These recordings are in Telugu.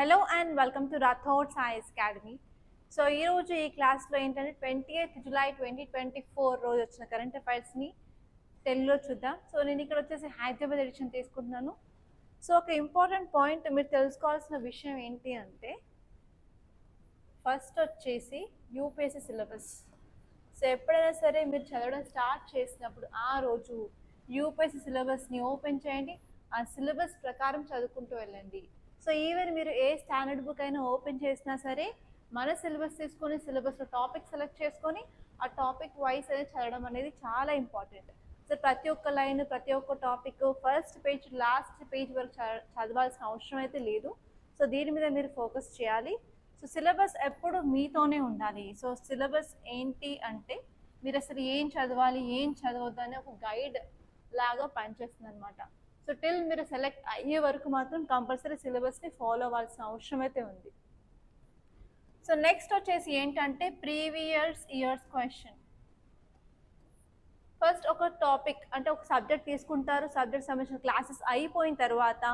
Hello and welcome to Rathod science academy. So ఈరోజు ఈ క్లాస్లో ఏంటంటే 28th జూలై 2024 రోజు వచ్చిన కరెంట్ అఫైర్స్ని తెలుగులో చూద్దాం. సో నేను ఇక్కడ వచ్చేసి హైదరాబాద్ ఎడిషన్ తీసుకుంటున్నాను. సో ఒక ఇంపార్టెంట్ పాయింట్ మీరు తెలుసుకోవాల్సిన విషయం ఏంటి అంటే, ఫస్ట్ వచ్చేసి యూపీఎస్సీ సిలబస్. సో ఎప్పుడైనా సరే మీరు చదవడం స్టార్ట్ చేసినప్పుడు ఆ రోజు యూపీఎస్సీ సిలబస్ని ఓపెన్ చేయండి, ఆ సిలబస్ ప్రకారం చదువుకుంటూ వెళ్ళండి. సో ఈవెన్ మీరు ఏ స్టాండర్డ్ బుక్ అయినా ఓపెన్ చేసినా సరే మన సిలబస్ తీసుకొని సిలబస్లో టాపిక్ సెలెక్ట్ చేసుకొని ఆ టాపిక్ వైజ్ అనేది చదవడం అనేది చాలా ఇంపార్టెంట్. సో ప్రతి ఒక్క లైన్, ప్రతి ఒక్క topic first page last page వరకు చదవాల్సిన అవసరం అయితే లేదు. సో దీని మీద మీరు ఫోకస్ చేయాలి. సో సిలబస్ ఎప్పుడు మీతోనే ఉండాలి. సో సిలబస్ ఏంటి అంటే మీరు అసలు ఏం చదవాలి ఏం చదవద్దు అని ఒక గైడ్ లాగా పనిచేస్తుంది అనమాట. సో టిల్ మీరు సెలెక్ట్ అయ్యే వరకు మాత్రం కంపల్సరీ సిలబస్ని ఫాలో అవ్వాల్సిన అవసరం అయితే ఉంది. సో నెక్స్ట్ వచ్చేసి ఏంటంటే ప్రీవియస్ ఇయర్స్ క్వశ్చన్. ఫస్ట్ ఒక టాపిక్ అంటే ఒక సబ్జెక్ట్ తీసుకుంటారు, సబ్జెక్ట్ సంబంధించిన క్లాసెస్ అయిపోయిన తర్వాత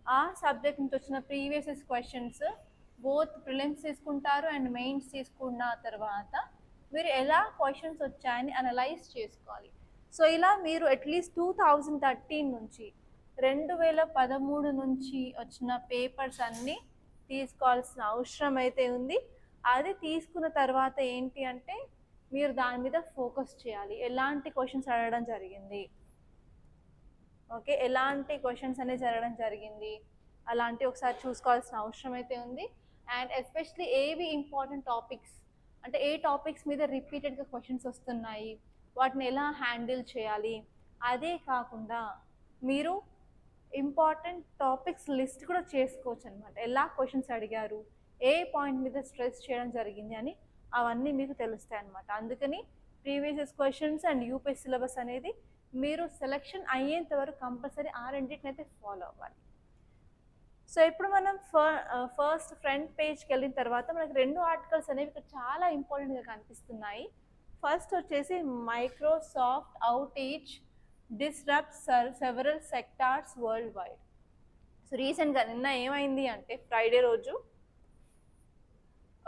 ఆ సబ్జెక్ట్ నుంచి వచ్చిన ప్రీవియస్ క్వశ్చన్స్ బోత్ ప్రిలిమ్స్ తీసుకుంటారు అండ్ మెయిన్స్ తీసుకున్న తర్వాత మీరు ఎలా క్వశ్చన్స్ వచ్చాయని అనలైజ్ చేసుకోవాలి. సో ఇలా మీరు అట్లీస్ట్ 2013 నుంచి 2013 నుంచి వచ్చిన పేపర్స్ అన్నీ తీసుకోవాల్సిన అవసరం అయితే ఉంది. అది తీసుకున్న తర్వాత ఏంటి అంటే మీరు దాని మీద ఫోకస్ చేయాలి. ఎలాంటి క్వశ్చన్స్ అడగడం జరిగింది, ఓకే, ఎలాంటి క్వశ్చన్స్ అనేది జరగడం జరిగింది అలాంటి ఒకసారి చూసుకోవాల్సిన అవసరం అయితే ఉంది. అండ్ ఎస్పెషలీ ఏవి ఇంపార్టెంట్ టాపిక్స్ అంటే ఏ టాపిక్స్ మీద రిపీటెడ్గా క్వశ్చన్స్ వస్తున్నాయి వాటిని ఎలా హ్యాండిల్ చేయాలి. అదే కాకుండా మీరు ఇంపార్టెంట్ టాపిక్స్ లిస్ట్ కూడా చేసుకోవచ్చు అనమాట. ఎలా క్వశ్చన్స్ అడిగారు, ఏ పాయింట్ మీద స్ట్రెస్ చేయడం జరిగింది అని అవన్నీ మీకు తెలుస్తాయి అనమాట. అందుకని previous questions and UPSC syllabus అనేది మీరు సెలెక్షన్ అయ్యేంత వరకు కంపల్సరీ ఆ రెండింటిని అయితే ఫాలో అవ్వాలి. సో ఇప్పుడు మనం ఫస్ట్ ఫ్రంట్ పేజ్కి వెళ్ళిన తర్వాత మనకి రెండు ఆర్టికల్స్ అనేవి ఇక్కడ చాలా ఇంపార్టెంట్గా కనిపిస్తున్నాయి. ఫస్ట్ వచ్చేసి Microsoft outage disrupt several sectors world wide. So రీసెంట్గా నిన్న ఏమైంది అంటే ఫ్రైడే రోజు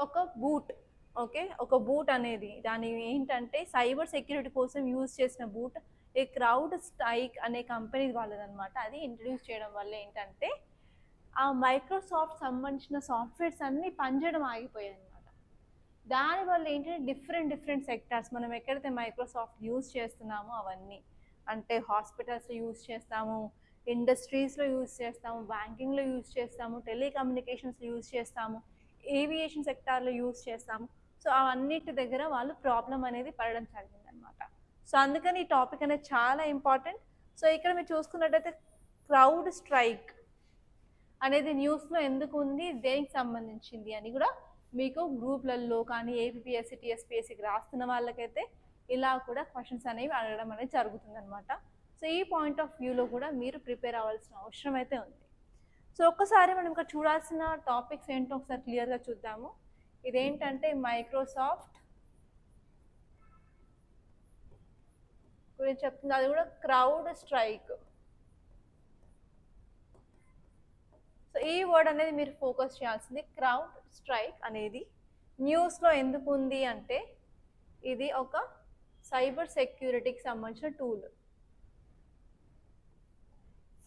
ఒక బూట్, ఓకే, ఒక బూట్ అనేది దాని ఏంటంటే సైబర్ సెక్యూరిటీ కోసం యూజ్ చేసిన బూట్ ఈ క్రౌడ్ స్ట్రైక్ అనే కంపెనీ వాళ్ళదనమాట. అది ఇంట్రడ్యూస్ చేయడం వల్ల ఏంటంటే ఆ మైక్రోసాఫ్ట్ సంబంధించిన సాఫ్ట్వేర్స్ అన్నీ పనిచేయడం ఆగిపోయాయి అనమాట. దానివల్ల ఏంటంటే డిఫరెంట్ సెక్టార్స్ మనం ఎక్కడైతే మైక్రోసాఫ్ట్ యూజ్ చేస్తున్నామో అవన్నీ అంటే హాస్పిటల్స్లో యూజ్ చేస్తాము, ఇండస్ట్రీస్లో యూజ్ చేస్తాము, బ్యాంకింగ్లో యూజ్ చేస్తాము, టెలికమ్యూనికేషన్స్లో యూజ్ చేస్తాము, ఏవియేషన్ సెక్టార్లో యూజ్ చేస్తాము. సో అవన్నిటి దగ్గర వాళ్ళు ప్రాబ్లం అనేది పడడం జరిగింది అనమాట. సో అందుకని ఈ టాపిక్ అనేది చాలా ఇంపార్టెంట్. సో ఇక్కడ మీరు చూసుకున్నట్టయితే క్రౌడ్ స్ట్రైక్ అనేది న్యూస్లో ఎందుకు ఉంది, దేనికి సంబంధించింది అని కూడా మీకు గ్రూప్లలో కానీ ఏపీఎస్సీ టీఎస్పీఎస్సీకి రాస్తున్న వాళ్ళకైతే ఇలా కూడా క్వశ్చన్స్ అనేవి అడగడం అనేది జరుగుతుంది అనమాట. సో ఈ పాయింట్ ఆఫ్ వ్యూలో కూడా మీరు ప్రిపేర్ అవ్వాల్సిన అవసరం అయితే ఉంది. సో ఒక్కసారి మనం ఇక్కడ చూడాల్సిన టాపిక్స్ ఏంటో ఒకసారి క్లియర్గా చూద్దాము. ఇదేంటంటే మైక్రోసాఫ్ట్ గురించి చెప్తుంది, అది కూడా క్రౌడ్ స్ట్రైక్. సో ఈ వర్డ్ అనేది మీరు ఫోకస్ చేయాల్సింది. క్రౌడ్ స్ట్రైక్ అనేది న్యూస్లో ఎందుకు ఉంది అంటే ఇది ఒక సైబర్ సెక్యూరిటీకి సంబంధించిన టూల్.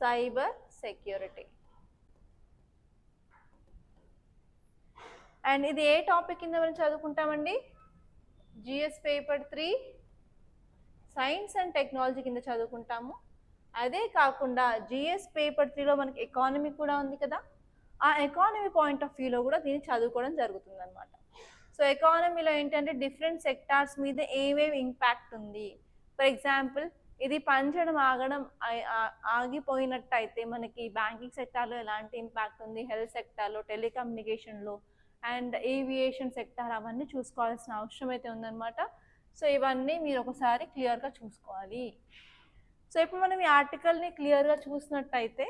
సైబర్ సెక్యూరిటీ అండ్ ఇది ఏ టాపిక్ కింద మనం చదువుకుంటామండి, GS paper 3 science and technology కింద చదువుకుంటాము. అదే కాకుండా జిఎస్ పేపర్ 3లో మనకి ఎకానమీ కూడా ఉంది కదా, ఆ ఎకానమీ పాయింట్ ఆఫ్ వ్యూలో కూడా దీన్ని చదువుకోవడం జరుగుతుంది అనమాట. సో ఎకానమీలో ఏంటంటే డిఫరెంట్ సెక్టార్స్ మీద ఏమేమి ఇంపాక్ట్ ఉంది. ఫర్ ఎగ్జాంపుల్ ఇది పనిచేయడం ఆగిపోయినట్టయితే మనకి బ్యాంకింగ్ సెక్టార్లో ఎలాంటి ఇంపాక్ట్ ఉంది, హెల్త్ సెక్టార్లో, టెలికమ్యూనికేషన్లో అండ్ ఏవియేషన్ సెక్టార్ అవన్నీ చూసుకోవాల్సిన అవసరం అయితే ఉందన్నమాట. సో ఇవన్నీ మీరు ఒకసారి క్లియర్గా చూసుకోవాలి. సో ఇప్పుడు మనం ఈ ఆర్టికల్ని క్లియర్గా చూసినట్టయితే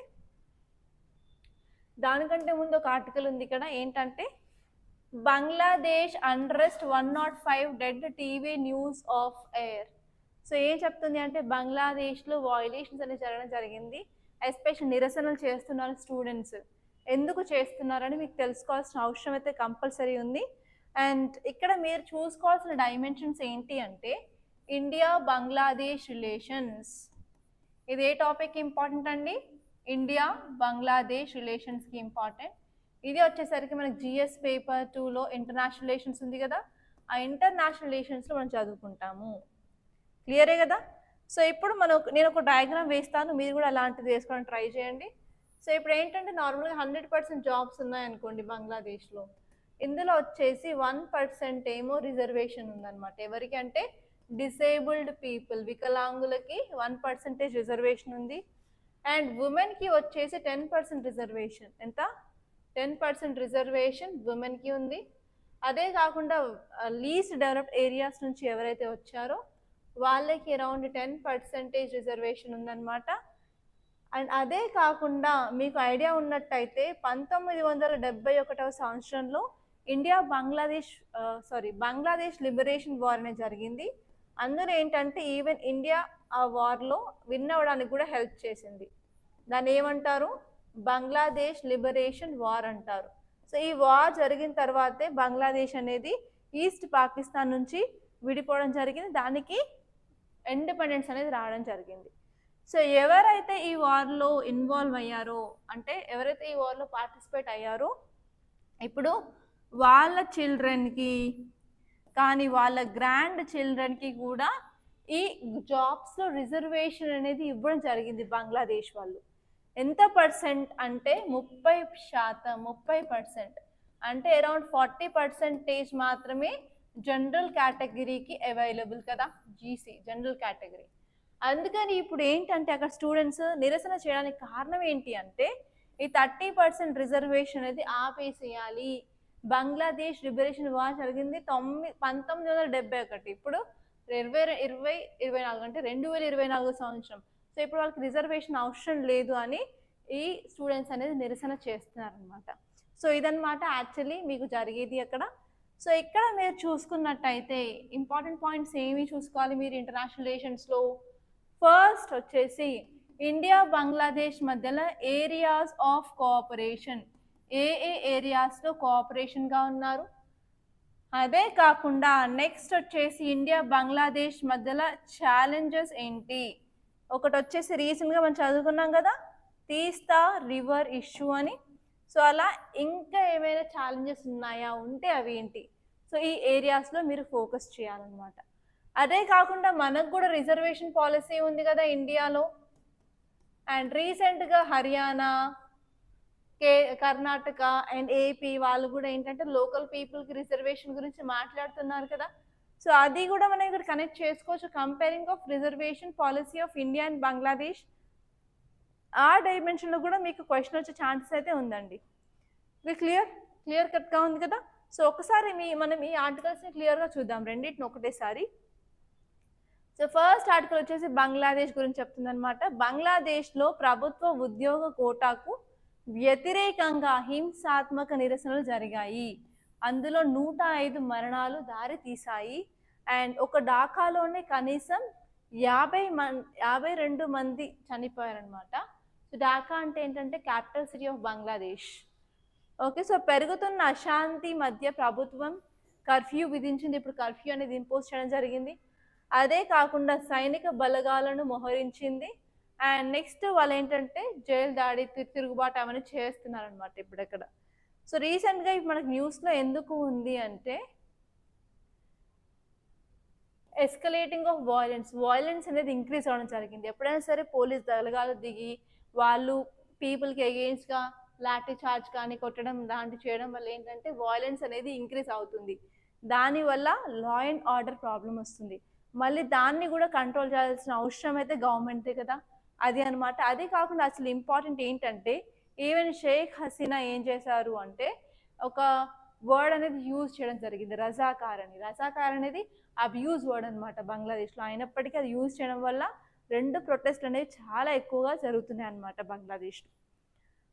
దానికంటే ముందు ఒక ఆర్టికల్ ఉంది ఇక్కడ ఏంటంటే Bangladesh unrest 105 dead TV news of air. So ఏం చెప్తుంది అంటే బంగ్లాదేశ్లో వయలేషన్స్ అనేది జరగడం జరిగింది. ఎస్పెషల్ నిరసనలు చేస్తున్నారు స్టూడెంట్స్. ఎందుకు చేస్తున్నారని మీకు తెలుసుకోవాల్సిన అవసరం అయితే కంపల్సరీ ఉంది. అండ్ ఇక్కడ మీరు చూసుకోవాల్సిన డైమెన్షన్స్ ఏంటి అంటే ఇండియా బంగ్లాదేశ్ రిలేషన్స్. ఇది ఏ టాపిక్ ఇంపార్టెంట్ అండి? ఇండియా బంగ్లాదేశ్ రిలేషన్స్కి ఇంపార్టెంట్. ఇది వచ్చేసరికి మనకి జిఎస్ పేపర్ 2లో ఇంటర్నేషనల్ రిలేషన్స్ ఉంది కదా, ఆ ఇంటర్నేషనల్ రిలేషన్స్లో మనం చదువుకుంటాము. క్లియరే కదా? సో ఇప్పుడు నేను ఒక డయాగ్రామ్ వేస్తాను, మీరు కూడా అలాంటిది వేసుకోవడానికి ట్రై చేయండి. సో ఇప్పుడు ఏంటంటే నార్మల్గా 100% జాబ్స్ ఉన్నాయనుకోండి బంగ్లాదేశ్లో, ఇందులో వచ్చేసి 1% ఏమో రిజర్వేషన్ ఉందన్నమాట. ఎవరికి అంటే డిసేబుల్డ్ పీపుల్, వికలాంగులకి 1% రిజర్వేషన్ ఉంది. అండ్ ఉమెన్కి వచ్చేసి 10% రిజర్వేషన్. ఎంత? 10% రిజర్వేషన్ ఉమెన్కి ఉంది. అదే కాకుండా లీస్ట్ డెవలప్డ్ ఏరియాస్ నుంచి ఎవరైతే వచ్చారో వాళ్ళకి అరౌండ్ 10% రిజర్వేషన్ ఉందన్నమాట. అండ్ అదే కాకుండా మీకు ఐడియా ఉన్నట్టయితే 1971 సంవత్సరంలో బంగ్లాదేశ్ లిబరేషన్ వార్ అనేది జరిగింది. అందులో ఏంటంటే ఈవెన్ ఇండియా ఆ వార్లో విన్ అవ్వడానికి కూడా హెల్ప్ చేసింది. దాన్ని ఏమంటారు? బంగ్లాదేశ్ లిబరేషన్ వార్ అంటారు. సో ఈ వార్ జరిగిన తర్వాతే బంగ్లాదేశ్ అనేది ఈస్ట్ పాకిస్తాన్ నుంచి విడిపోవడం జరిగింది, దానికి ఇండిపెండెన్స్ అనేది రావడం జరిగింది. సో ఎవరైతే ఈ వార్లో ఇన్వాల్వ్ అయ్యారో, అంటే ఎవరైతే ఈ వార్లో పార్టిసిపేట్ అయ్యారో, ఇప్పుడు వాళ్ళ చిల్డ్రన్కి కానీ వాళ్ళ గ్రాండ్ చిల్డ్రన్కి కూడా ఈ జాబ్స్లో రిజర్వేషన్ అనేది ఇవ్వడం జరిగింది బంగ్లాదేశ్ వాళ్ళు. ఎంత పర్సెంట్ అంటే 30%. 30% అంటే అరౌండ్ 40% మాత్రమే జనరల్ కేటగిరీకి అవైలబుల్ కదా, జీసీ జనరల్ కేటగిరీ. అందుకని ఇప్పుడు ఏంటంటే అక్కడ స్టూడెంట్స్ నిరసన చేయడానికి కారణం ఏంటి అంటే ఈ 30% రిజర్వేషన్ అనేది ఆపేసేయాలి. బంగ్లాదేశ్ లిబరేషన్ వార్ జరిగింది 1971, ఇప్పుడు 2024 అంటే 2024 సంవత్సరం. సో ఇప్పుడు వాళ్ళకి రిజర్వేషన్ అవసరం లేదు అని ఈ స్టూడెంట్స్ అనేది నిరసన చేస్తున్నారనమాట. సో ఇదన్నమాట యాక్చువల్లీ మీకు జరిగేది అక్కడ. సో ఇక్కడ మీరు చూసుకున్నట్టయితే ఇంపార్టెంట్ పాయింట్స్ ఏమి చూసుకోవాలి మీరు ఇంటర్నేషనల్ రిలేషన్స్లో? ఫస్ట్ వచ్చేసి ఇండియా బంగ్లాదేశ్ మధ్యలో ఏరియాస్ ఆఫ్ కోఆపరేషన్, ఏ ఏరియాస్లో కోఆపరేషన్గా ఉన్నారు. అదే కాకుండా నెక్స్ట్ వచ్చేసి ఇండియా బంగ్లాదేశ్ మధ్యలో ఛాలెంజెస్ ఏంటి. ఒకటి వచ్చేసి రీసెంట్గా మనం చదువుకున్నాం కదా, తీస్తా రివర్ ఇష్యూ అని. సో అలా ఇంకా ఏమైనా ఛాలెంజెస్ ఉన్నాయా, ఉంటే అవి ఏంటి. సో ఈ ఏరియాస్లో మీరు ఫోకస్ చేయాలన్నమాట. అదే కాకుండా మనకు కూడా రిజర్వేషన్ పాలసీ ఉంది కదా ఇండియాలో. అండ్ రీసెంట్గా హర్యానా, కర్ణాటక అండ్ ఏపీ వాళ్ళు కూడా ఏంటంటే లోకల్ పీపుల్కి రిజర్వేషన్ గురించి మాట్లాడుతున్నారు కదా. సో అది కూడా మనం ఇక్కడ కనెక్ట్ చేసుకోవచ్చు, comparing of reservation policy of India and Bangladesh. ఆ డైమెన్షన్లో కూడా మీకు క్వశ్చన్ వచ్చే ఛాన్సెస్ అయితే ఉందండి. ఇది క్లియర్ కట్గా ఉంది కదా. సో ఒకసారి మనం ఈ ఆర్టికల్స్ని క్లియర్గా చూద్దాం, రెండింటిని ఒకటేసారి. సో ఫస్ట్ ఆర్టికల్ వచ్చేసి బంగ్లాదేశ్ గురించి చెప్తుంది అనమాట. బంగ్లాదేశ్లో ప్రభుత్వ ఉద్యోగ కోటాకు వ్యతిరేకంగా హింసాత్మక నిరసనలు జరిగాయి. అందులో 105 మరణాలు దారి తీశాయి. అండ్ ఒక ఢాకాలోనే కనీసం 52 మంది చనిపోయారనమాట. సో ఢాకా అంటే ఏంటంటే capital city of Bangladesh. Okay, so పెరుగుతున్న అశాంతి మధ్య ప్రభుత్వం కర్ఫ్యూ విధించింది. ఇప్పుడు కర్ఫ్యూ అనేది ఇంపోజ్ చేయడం జరిగింది. అదే కాకుండా సైనిక బలగాలను మోహరించింది. అండ్ నెక్స్ట్ వాళ్ళు ఏంటంటే జైలు దాడి, తిరుగుబాటు అవన్నీ చేస్తున్నారనమాట ఇప్పుడు ఇక్కడ. సో రీసెంట్గా ఇప్పుడు మనకు న్యూస్లో ఎందుకు ఉంది అంటే ఎస్కలేటింగ్ ఆఫ్ వాయిలెన్స్ అనేది ఇంక్రీజ్ అవ్వడం జరిగింది. ఎప్పుడైనా సరే పోలీస్ దళగాలు దిగి వాళ్ళు పీపుల్కి అగెయిన్స్ట్గా లాఠీ చార్జ్ కానీ కొట్టడం లాంటివి చేయడం వల్ల ఏంటంటే వాయిలెన్స్ అనేది ఇంక్రీజ్ అవుతుంది. దానివల్ల లా అండ్ ఆర్డర్ ప్రాబ్లం వస్తుంది. మళ్ళీ దాన్ని కూడా కంట్రోల్ చేయాల్సిన అవసరం అయితే గవర్నమెంటే కదా, అది అనమాట. అదే కాకుండా అసలు ఇంపార్టెంట్ ఏంటంటే ఈవెన్ షేక్ హసీనా ఏం చేశారు అంటే ఒక వర్డ్ అనేది యూజ్ చేయడం జరిగింది, రజాకార్ అని. రజాకార్ అనేది అబ్యూజ్ వర్డ్ అనమాట బంగ్లాదేశ్లో. అయినప్పటికీ అది యూజ్ చేయడం వల్ల 2 ప్రొటెస్ట్లు అనేవి చాలా ఎక్కువగా జరుగుతున్నాయి అనమాట బంగ్లాదేశ్లో.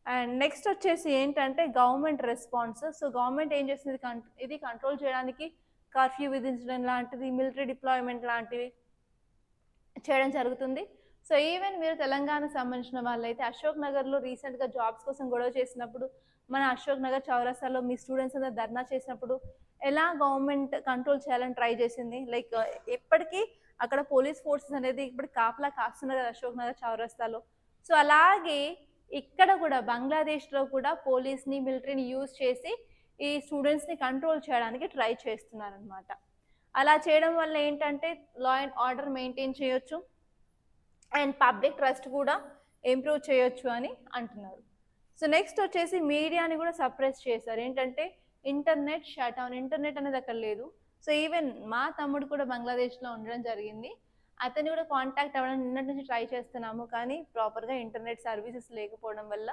అండ్ నెక్స్ట్ వచ్చేసి ఏంటంటే గవర్నమెంట్ రెస్పాన్స్. సో గవర్నమెంట్ ఏం చేస్తుంది, ఇది కంట్రోల్ చేయడానికి కర్ఫ్యూ విధించడం లాంటిది, మిలిటరీ డిప్లాయ్మెంట్ లాంటివి చేయడం జరుగుతుంది. సో ఈవెన్ మీరు తెలంగాణకు సంబంధించిన వాళ్ళైతే అశోక్ నగర్లో రీసెంట్గా జాబ్స్ కోసం గొడవ చేసినప్పుడు మన అశోక్ నగర్ చౌరస్తాలో మీ స్టూడెంట్స్ అంతా ధర్నా చేసినప్పుడు ఎలా గవర్నమెంట్ కంట్రోల్ చేయాలని ట్రై చేసింది. లైక్ ఇప్పటికీ అక్కడ పోలీస్ ఫోర్సెస్ అనేది ఇప్పుడు కాపలా కాస్తున్నారు కదా అశోక్ నగర్ చౌరస్తాలో. సో అలాగే ఇక్కడ కూడా బంగ్లాదేశ్లో కూడా పోలీస్ని మిలిటరీని యూజ్ చేసి ఈ స్టూడెంట్స్ని కంట్రోల్ చేయడానికి ట్రై చేస్తున్నారనమాట. అలా చేయడం వల్ల ఏంటంటే లా అండ్ ఆర్డర్ మెయింటైన్ చేయొచ్చు అండ్ పబ్లిక్ ట్రస్ట్ కూడా ఇంప్రూవ్ చేయొచ్చు అని అంటున్నారు. సో నెక్స్ట్ వచ్చేసి మీడియాని కూడా సప్రెస్ చేశారు. ఏంటంటే ఇంటర్నెట్ షట్ డౌన్, ఇంటర్నెట్ అనేది అక్కడ లేదు. సో ఈవెన్ మా తమ్ముడు కూడా బంగ్లాదేశ్లో ఉండడం జరిగింది. అతన్ని కూడా కాంటాక్ట్ అవ్వడం నిన్నటి నుంచి ట్రై చేస్తున్నాము, కానీ ప్రాపర్గా ఇంటర్నెట్ సర్వీసెస్ లేకపోవడం వల్ల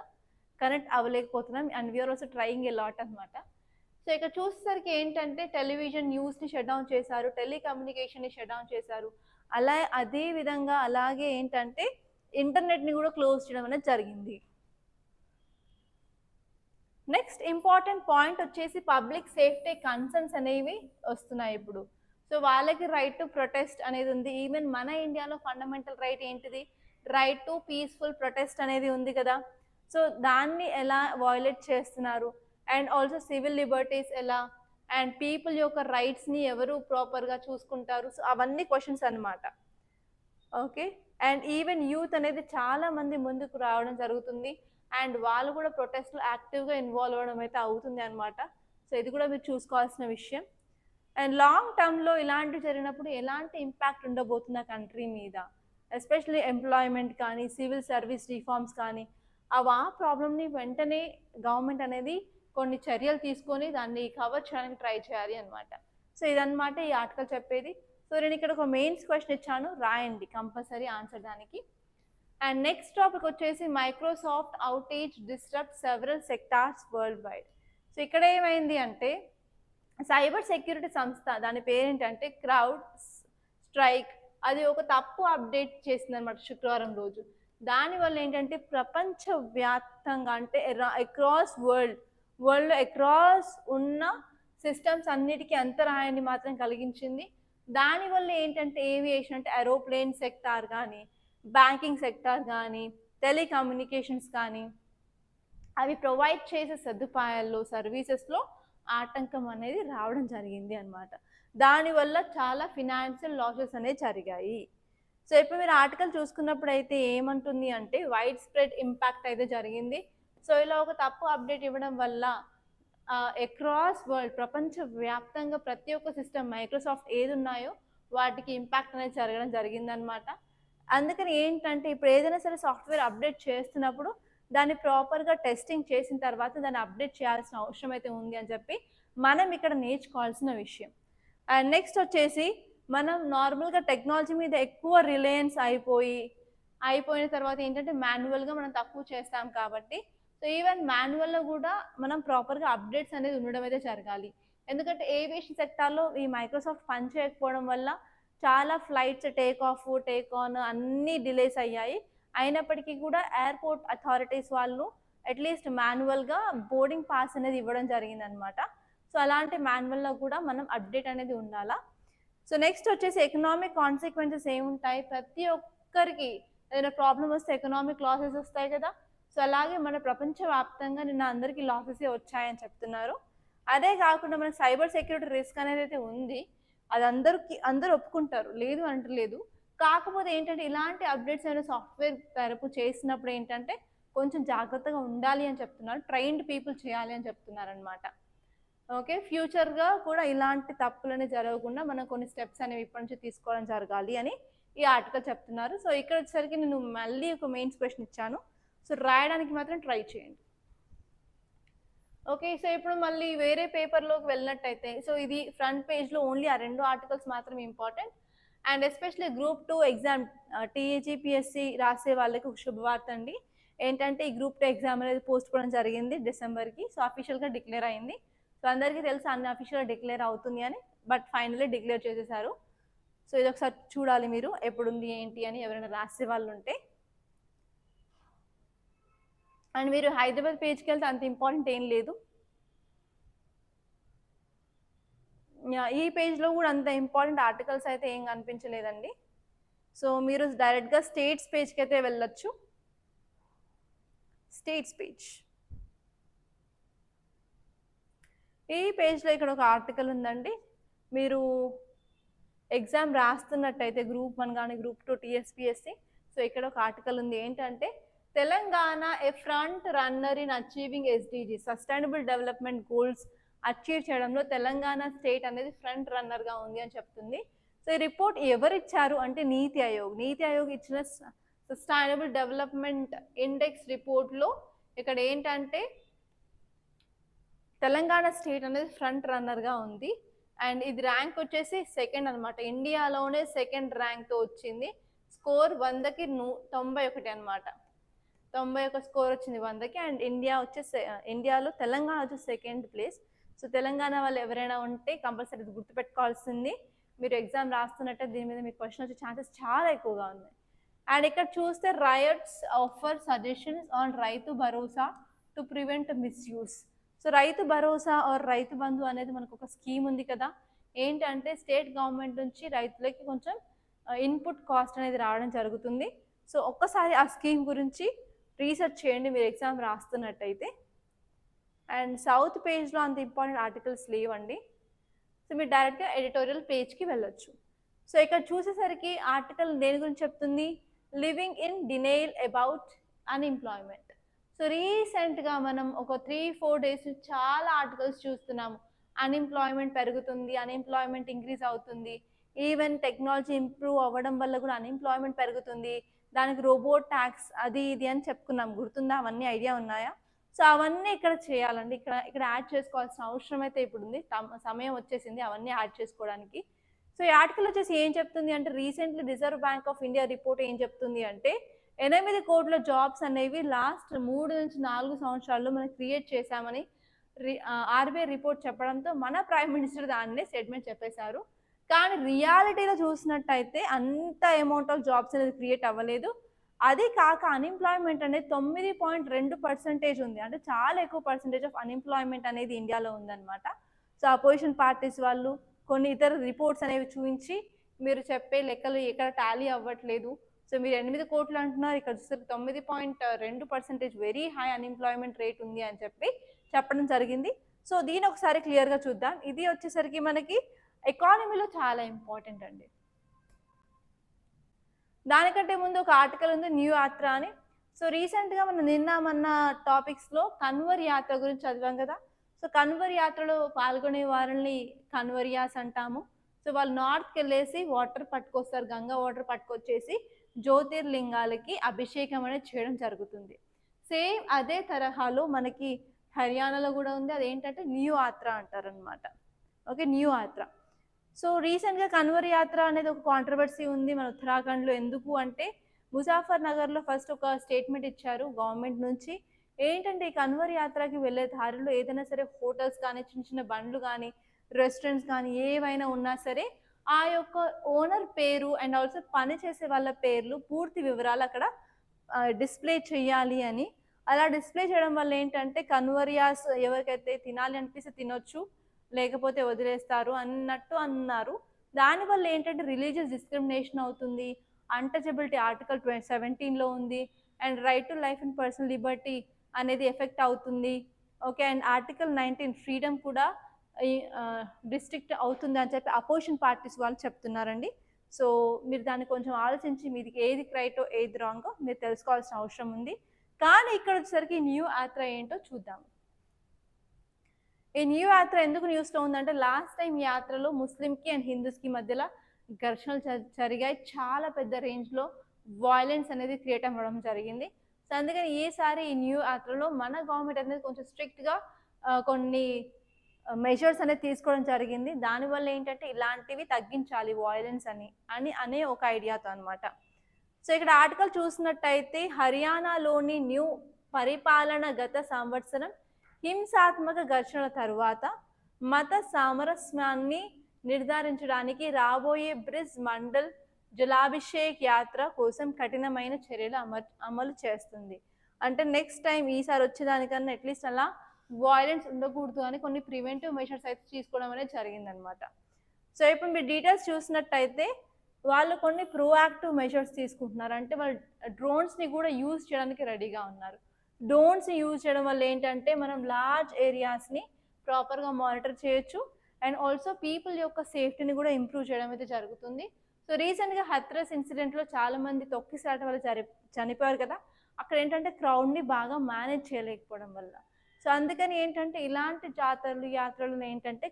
కనెక్ట్ అవ్వలేకపోతున్నాం. And we are also trying a lot అనమాట. సో ఇక్కడ చూసేసరికి ఏంటంటే టెలివిజన్ న్యూస్ని షట్ డౌన్ చేశారు, టెలికమ్యూనికేషన్ని షట్ డౌన్ చేశారు. అదే విధంగా అలాగే ఏంటంటే ఇంటర్నెట్ని కూడా క్లోజ్ చేయడం అనేది జరిగింది. నెక్స్ట్ ఇంపార్టెంట్ పాయింట్ వచ్చేసి పబ్లిక్ సేఫ్టీ కన్సర్న్స్ అనేవి వస్తున్నాయి ఇప్పుడు. సో వాళ్ళకి రైట్ టు ప్రొటెస్ట్ అనేది ఉంది. ఈవెన్ మన ఇండియాలో ఫండమెంటల్ రైట్ ఏంటిది, రైట్ టు పీస్ఫుల్ ప్రొటెస్ట్ అనేది ఉంది కదా. సో దాన్ని ఎలా వయోలేట్ చేస్తున్నారు, అండ్ ఆల్సో సివిల్ లిబర్టీస్ ఎలా, అండ్ పీపుల్ యొక్క రైట్స్ని ఎవరు ప్రాపర్గా చూసుకుంటారు. సో అవన్నీ క్వశ్చన్స్ అనమాట. ఓకే, అండ్ ఈవెన్ యూత్ అనేది చాలా మంది ముందుకు రావడం జరుగుతుంది, అండ్ వాళ్ళు కూడా ప్రొటెస్ట్లో యాక్టివ్గా ఇన్వాల్వ్ అవ్వడం అయితే అవుతుంది అనమాట. సో ఇది కూడా మీరు చూసుకోవాల్సిన విషయం. అండ్ లాంగ్ టర్మ్లో ఇలాంటివి జరిగినప్పుడు ఎలాంటి ఇంపాక్ట్ ఉండబోతుంది ఆ కంట్రీ మీద, ఎస్పెషల్లీ ఎంప్లాయ్మెంట్ కానీ సివిల్ సర్వీస్ రిఫార్మ్స్ కానీ ఆ ప్రాబ్లమ్ని వెంటనే గవర్నమెంట్ అనేది కొన్ని చర్యలు తీసుకొని దాన్ని కవర్ చేయడానికి ట్రై చేయాలి అనమాట. సో ఇదన్నమాట ఈ ఆర్టికల్ చెప్పేది. సో నేను ఇక్కడ ఒక మెయిన్స్ క్వశ్చన్ ఇచ్చాను, రాయండి కంపల్సరీ ఆన్సర్ దానికి. అండ్ నెక్స్ట్ టాపిక్ వచ్చేసి Microsoft outage disturb several sectors world wide. So ఇక్కడ ఏమైంది అంటే సైబర్ సెక్యూరిటీ సంస్థ దాని పేరేంటంటే క్రౌడ్ స్ట్రైక్, అది ఒక తప్పు అప్డేట్ చేసింది అనమాట శుక్రవారం రోజు. దానివల్ల ఏంటంటే ప్రపంచవ్యాప్తంగా అంటే అక్రాస్ వరల్డ్లో అక్రాస్ ఉన్న సిస్టమ్స్ అన్నిటికీ అంతరాయాన్ని మాత్రం కలిగించింది. దానివల్ల ఏంటంటే ఏవియేషన్ అంటే ఏరోప్లేన్ సెక్టార్ కానీ, బ్యాంకింగ్ సెక్టార్ కానీ, టెలికమ్యూనికేషన్స్ కానీ అవి ప్రొవైడ్ చేసే సదుపాయాల్లో సర్వీసెస్లో ఆటంకం అనేది రావడం జరిగింది అనమాట. దానివల్ల చాలా ఫినాన్షియల్ లాసెస్ అనేవి జరిగాయి. సో ఇప్పుడు మీరు ఆర్టికల్ చూసుకున్నప్పుడు అయితే ఏమంటుంది అంటే వైడ్ స్ప్రెడ్ ఇంపాక్ట్ అయితే జరిగింది. సో ఇలా ఒక తప్పు అప్డేట్ ఇవ్వడం వల్ల అక్రాస్ వరల్డ్ ప్రపంచవ్యాప్తంగా ప్రతి ఒక్క సిస్టమ్ మైక్రోసాఫ్ట్ ఏది ఉన్నాయో వాటికి ఇంపాక్ట్ అనేది జరగడం జరిగిందనమాట. అందుకని ఏంటంటే ఇప్పుడు ఏదైనా సరే సాఫ్ట్వేర్ అప్డేట్ చేస్తున్నప్పుడు దాన్ని ప్రాపర్గా టెస్టింగ్ చేసిన తర్వాత దాన్ని అప్డేట్ చేయాల్సిన అవసరం అయితే ఉంది అని చెప్పి మనం ఇక్కడ నేర్చుకోవాల్సిన విషయం. అండ్ నెక్స్ట్ వచ్చేసి మనం నార్మల్గా టెక్నాలజీ మీద ఎక్కువ రిలయన్స్ అయిపోయిన తర్వాత ఏంటంటే మాన్యువల్గా మనం తక్కువ చేస్తాం కాబట్టి సో ఈవెన్ మాన్యువల్లో కూడా మనం ప్రాపర్గా అప్డేట్స్ అనేది ఉండడం అయితే జరగాలి. ఎందుకంటే ఏవియేషన్ సెక్టార్లో ఈ మైక్రోసాఫ్ట్ పని చేయకపోవడం వల్ల చాలా flights take off take on అన్నీ డిలేస్ అయ్యాయి. అయినప్పటికీ కూడా ఎయిర్పోర్ట్ అథారిటీస్ వాళ్ళు అట్లీస్ట్ మాన్యువల్గా బోర్డింగ్ పాస్ అనేది ఇవ్వడం జరిగిందనమాట. సో అలాంటి మాన్యువల్లో కూడా మనం అప్డేట్ అనేది ఉండాలా. సో నెక్స్ట్ వచ్చేసి ఎకనామిక్ కాన్సిక్వెన్సెస్ ఏముంటాయి, ప్రతి ఒక్కరికి ఏదైనా ప్రాబ్లం వస్తే ఎకనామిక్ లాసెస్ వస్తాయి కదా. సో అలాగే మన ప్రపంచవ్యాప్తంగా నిన్న అందరికీ లాసెస్ వచ్చాయని చెప్తున్నారు. అదే కాకుండా మనకి సైబర్ సెక్యూరిటీ రిస్క్ అనేది అయితే ఉంది, అది అందరూ ఒప్పుకుంటారు, లేదు అంటలేదు. కాకపోతే ఏంటంటే ఇలాంటి అప్డేట్స్ ఏమైనా సాఫ్ట్వేర్ తరపు చేసినప్పుడు ఏంటంటే కొంచెం జాగ్రత్తగా ఉండాలి అని చెప్తున్నారు, ట్రైన్డ్ పీపుల్ చేయాలి అని చెప్తున్నారు అనమాట. ఓకే, ఫ్యూచర్గా కూడా ఇలాంటి తప్పులని జరగకుండా మనం కొన్ని స్టెప్స్ అనేవి ఇప్పటి నుంచి తీసుకోవడం జరగాలి అని ఈ ఆర్టికల్ చెప్తున్నారు. సో ఇక్కడ వచ్చేసరికి నేను మళ్ళీ ఒక మెయిన్స్ క్వశ్చన్ ఇచ్చాను, సో రాయడానికి మాత్రం ట్రై చేయండి. ఓకే, సో ఇప్పుడు మళ్ళీ వేరే పేపర్లోకి వెళ్ళినట్టయితే సో ఇది ఫ్రంట్ పేజ్లో ఓన్లీ ఆ 2 ఆర్టికల్స్ మాత్రం important. And especially group 2 exam TGPSC రాసే వాళ్ళకి ఒక శుభవార్త అండి. ఏంటంటే ఈ గ్రూప్ 2 ఎగ్జామ్ అనేది పోస్ట్ పోవడం జరిగింది డిసెంబర్కి. సో అఫీషియల్గా డిక్లేర్ అయింది. సో అందరికీ తెలుసు అన్ని అఫీషియల్గా డిక్లేర్ అవుతుంది అని, బట్ ఫైనల్లీ డిక్లేర్ చేసేసారు. సో ఇది ఒకసారి చూడాలి మీరు ఎప్పుడుంది ఏంటి అని ఎవరైనా రాసే వాళ్ళు ఉంటే. అండ్ మీరు హైదరాబాద్ పేజ్కి వెళ్తే అంత ఇంపార్టెంట్ ఏం లేదు, ఈ పేజ్లో కూడా అంత ఇంపార్టెంట్ ఆర్టికల్స్ అయితే ఏం కనిపించలేదండి. సో మీరు డైరెక్ట్గా స్టేట్స్ పేజ్కి అయితే వెళ్ళొచ్చు. స్టేట్స్ పేజ్, ఈ పేజ్లో ఇక్కడ ఒక ఆర్టికల్ ఉందండి. మీరు ఎగ్జామ్ రాస్తున్నట్టయితే గ్రూప్ 1 కానీ గ్రూప్ 2 టీఎస్పీఎస్సి, సో ఇక్కడ ఒక ఆర్టికల్ ఉంది. ఏంటంటే Telangana a front runner in achieving SDG, sustainable development goals achieve చేయడంలో తెలంగాణ స్టేట్ అనేది ఫ్రంట్ రన్నర్గా ఉంది అని చెప్తుంది. సో ఈ రిపోర్ట్ ఎవరు ఇచ్చారు అంటే నీతి ఆయోగ్. నీతి ఆయోగ్ ఇచ్చిన సస్టైనబుల్ డెవలప్మెంట్ ఇండెక్స్ రిపోర్ట్లో ఇక్కడ ఏంటంటే తెలంగాణ స్టేట్ అనేది ఫ్రంట్ రన్నర్గా ఉంది. అండ్ ఇది ర్యాంక్ వచ్చేసి సెకండ్ అనమాట, ఇండియాలోనే సెకండ్ ర్యాంక్తో వచ్చింది. స్కోర్ 100కి 91 అనమాట, 91 స్కోర్ వచ్చింది 100కి. అండ్ ఇండియాలో తెలంగాణ వచ్చేసి సెకండ్ ప్లేస్. సో తెలంగాణ వాళ్ళు ఎవరైనా ఉంటే కంపల్సరీ ఇది గుర్తుపెట్టుకోవాల్సింది. మీరు ఎగ్జామ్ రాస్తున్నట్టే దీని మీద మీకు క్వశ్చన్ వచ్చే ఛాన్సెస్ చాలా ఎక్కువగా ఉన్నాయి. అండ్ ఇక్కడ చూస్తే rights offer suggestions on Rythu Bharosa to prevent misuse. So Rythu Bharosa are Rythu Bandhu అనేది మనకు ఒక స్కీమ్ ఉంది కదా. ఏంటంటే స్టేట్ గవర్నమెంట్ నుంచి రైతులకి కొంచెం ఇన్పుట్ కాస్ట్ అనేది రావడం జరుగుతుంది. సో ఒక్కసారి ఆ స్కీమ్ గురించి రీసెర్చ్ చేయండి మీరు ఎగ్జామ్ రాస్తున్నట్టయితే. అండ్ సౌత్ పేజ్లో అంత ఇంపార్టెంట్ ఆర్టికల్స్ లేవండి. సో మీరు డైరెక్ట్గా ఎడిటోరియల్ పేజ్కి వెళ్ళొచ్చు. సో ఇక్కడ చూసేసరికి ఆర్టికల్ దేని గురించి చెప్తుంది, living in denial about unemployment. So రీసెంట్గా మనం ఒక 3-4 డేస్ చాలా ఆర్టికల్స్ చూస్తున్నాము. అన్ఎంప్లాయ్మెంట్ పెరుగుతుంది, అన్ఎంప్లాయ్మెంట్ ఇంక్రీజ్ అవుతుంది, ఈవెన్ టెక్నాలజీ ఇంప్రూవ్ అవ్వడం వల్ల కూడా అన్ఎంప్లాయ్మెంట్ పెరుగుతుంది, దానికి రోబోట్ ట్యాక్స్ అది ఇది అని చెప్పుకున్నాం, గుర్తుందా? అవన్నీ ఐడియా ఉన్నాయా? సో అవన్నీ ఇక్కడ చేయాలండి, ఇక్కడ యాడ్ చేసుకోవాల్సిన అవసరం అయితే ఇప్పుడు ఉంది, సమయం వచ్చేసింది అవన్నీ యాడ్ చేసుకోవడానికి. సో ఈ ఆర్టికల్ వచ్చేసి ఏం చెప్తుంది అంటే, recently reserve bank of India report ఏం చెప్తుంది అంటే 8 కోట్ల జాబ్స్ అనేవి లాస్ట్ 3 నుంచి 4 సంవత్సరాల్లో మనం క్రియేట్ చేశామని ఆర్బీఐ రిపోర్ట్ చెప్పడంతో మన ప్రైమ్ మినిస్టర్ దాన్నే స్టేట్మెంట్ చెప్పేశారు. కానీ రియాలిటీలో చూసినట్టయితే అంత అమౌంట్ ఆఫ్ జాబ్స్ అనేది క్రియేట్ అవ్వలేదు. అది కాక అన్ఎంప్లాయ్మెంట్ అనేది 9.2% ఉంది, అంటే చాలా ఎక్కువ పర్సెంటేజ్ ఆఫ్ అన్ఎంప్లాయ్మెంట్ అనేది ఇండియాలో ఉందన్నమాట. సో అపోజిషన్ పార్టీస్ వాళ్ళు కొన్ని ఇతర రిపోర్ట్స్ అనేవి చూపించి మీరు చెప్పే లెక్కలు ఎక్కడ టాలీ అవ్వట్లేదు, సో మీరు 8 కోట్లు అంటున్నారు, ఇక్కడ చూస్తే 9.2% వెరీ హై అన్ఎంప్లాయ్మెంట్ రేట్ ఉంది అని చెప్పడం జరిగింది. సో దీని ఒకసారి క్లియర్గా చూద్దాం. ఇది వచ్చేసరికి మనకి ఎకానమీలో చాలా ఇంపార్టెంట్ అండి. దానికంటే ముందు ఒక ఆర్టికల్ ఉంది న్యూ యాత్ర అని. సో రీసెంట్గా మనం నిన్న టాపిక్స్లో కన్వర్ యాత్ర గురించి చదివాం కదా. సో కన్వర్ యాత్రలో పాల్గొనే వారిని కన్వర్యాస్ అంటాము. సో వాళ్ళు నార్త్కి వెళ్ళేసి వాటర్ పట్టుకొస్తారు, గంగా వాటర్ పట్టుకొచ్చేసి జ్యోతిర్లింగాలకి అభిషేకం అనేది చేయడం జరుగుతుంది. సేమ్ అదే తరహాలో మనకి హర్యానాలో కూడా ఉంది, అదేంటంటే న్యూ యాత్ర అంటారనమాట. ఓకే, న్యూ యాత్ర. సో రీసెంట్గా కన్వర్ యాత్ర అనేది ఒక కాంట్రవర్సీ ఉంది మన ఉత్తరాఖండ్లో. ఎందుకు అంటే ముజాఫర్ నగర్లో ఫస్ట్ ఒక స్టేట్మెంట్ ఇచ్చారు గవర్నమెంట్ నుంచి. ఏంటంటే ఈ కన్వర్ యాత్రకి వెళ్ళే దారిలో ఏదైనా సరే హోటల్స్ కానీ చిన్న చిన్న బండ్లు కానీ రెస్టారెంట్స్ కానీ ఏవైనా ఉన్నా సరే ఆ యొక్క ఓనర్ పేరు అండ్ ఆల్సో పని చేసే వాళ్ళ పేర్లు పూర్తి వివరాలు అక్కడ డిస్ప్లే చేయాలి అని. అలా డిస్ప్లే చేయడం వల్ల ఏంటంటే కన్వర్యాస్ ఎవరికైతే తినాలి అనిపిస్తే తినొచ్చు, లేకపోతే వదిలేస్తారు అన్నట్టు అన్నారు. దానివల్ల ఏంటంటే రిలీజియస్ డిస్క్రిమినేషన్ అవుతుంది, అన్టచబిలిటీ ఆర్టికల్ 17లో ఉంది, and right to life and personal Liberty అనేది ఎఫెక్ట్ అవుతుంది. ఓకే, అండ్ ఆర్టికల్ 19 ఫ్రీడమ్ కూడా డిస్ట్రిక్ట్ అవుతుంది అని చెప్పి అపోజిషన్ పార్టీస్ వాళ్ళు చెప్తున్నారండి. సో మీరు దాన్ని కొంచెం ఆలోచించి మీది ఏది రైటో ఏది రాంగో మీరు తెలుసుకోవాల్సిన అవసరం ఉంది. కానీ ఇక్కడ వచ్చేసరికి న్యూ యాత్ర ఏంటో చూద్దాం. ఈ న్యూ యాత్ర ఎందుకు న్యూస్లో ఉందంటే లాస్ట్ టైం యాత్రలో ముస్లింకి అండ్ హిందూస్కి మధ్యలో ఘర్షణలు జరిగాయి, చాలా పెద్ద రేంజ్లో వాయిలెన్స్ అనేది క్రియేట్ అవ్వడం జరిగింది. సో అందుకని ఈసారి ఈ న్యూ యాత్రలో మన గవర్నమెంట్ అనేది కొంచెం స్ట్రిక్ట్గా కొన్ని మెజర్స్ అనేది తీసుకోవడం జరిగింది. దానివల్ల ఏంటంటే ఇలాంటివి తగ్గించాలి వాయిలెన్స్ అనే ఒక ఐడియాతో అనమాట. సో ఇక్కడ ఆర్టికల్ చూసినట్టయితే హర్యానాలోని న్యూ పరిపాలన గత సంవత్సరం హింసాత్మక ఘర్షణ తరువాత మత సామరస్యాన్ని నిర్ధారించడానికి రాబోయే బ్రిజ్ మండల్ జలాభిషేక్ యాత్ర కోసం కఠినమైన చర్యలు అమలు చేస్తుంది. అంటే నెక్స్ట్ టైం ఈసారి వచ్చేదానికన్నా అట్లీస్ట్ అలా వాయిలెన్స్ ఉండకూడదు అని కొన్ని ప్రివెంటివ్ మెషర్స్ అయితే తీసుకోవడం అనేది జరిగిందనమాట. సో ఇప్పుడు మీరు డీటెయిల్స్ చూసినట్టయితే వాళ్ళు కొన్ని ప్రోయాక్టివ్ మెజర్స్ తీసుకుంటున్నారు. అంటే వాళ్ళు డ్రోన్స్ని కూడా యూజ్ చేయడానికి రెడీగా ఉన్నారు. డ్రోన్స్ని యూజ్ చేయడం వల్ల ఏంటంటే మనం లార్జ్ ఏరియాస్ని ప్రాపర్గా మానిటర్ చేయొచ్చు అండ్ ఆల్సో పీపుల్ యొక్క సేఫ్టీని కూడా ఇంప్రూవ్ చేయడం అయితే జరుగుతుంది. సో రీసెంట్గా హత్రస్ ఇన్సిడెంట్లో చాలామంది తొక్కిసాట వల్ల చనిపోయారు కదా, అక్కడ ఏంటంటే క్రౌడ్ని బాగా మేనేజ్ చేయలేకపోవడం వల్ల. సో అందుకని ఏంటంటే ఇలాంటి జాతరలు యాత్రలు ఏంటంటే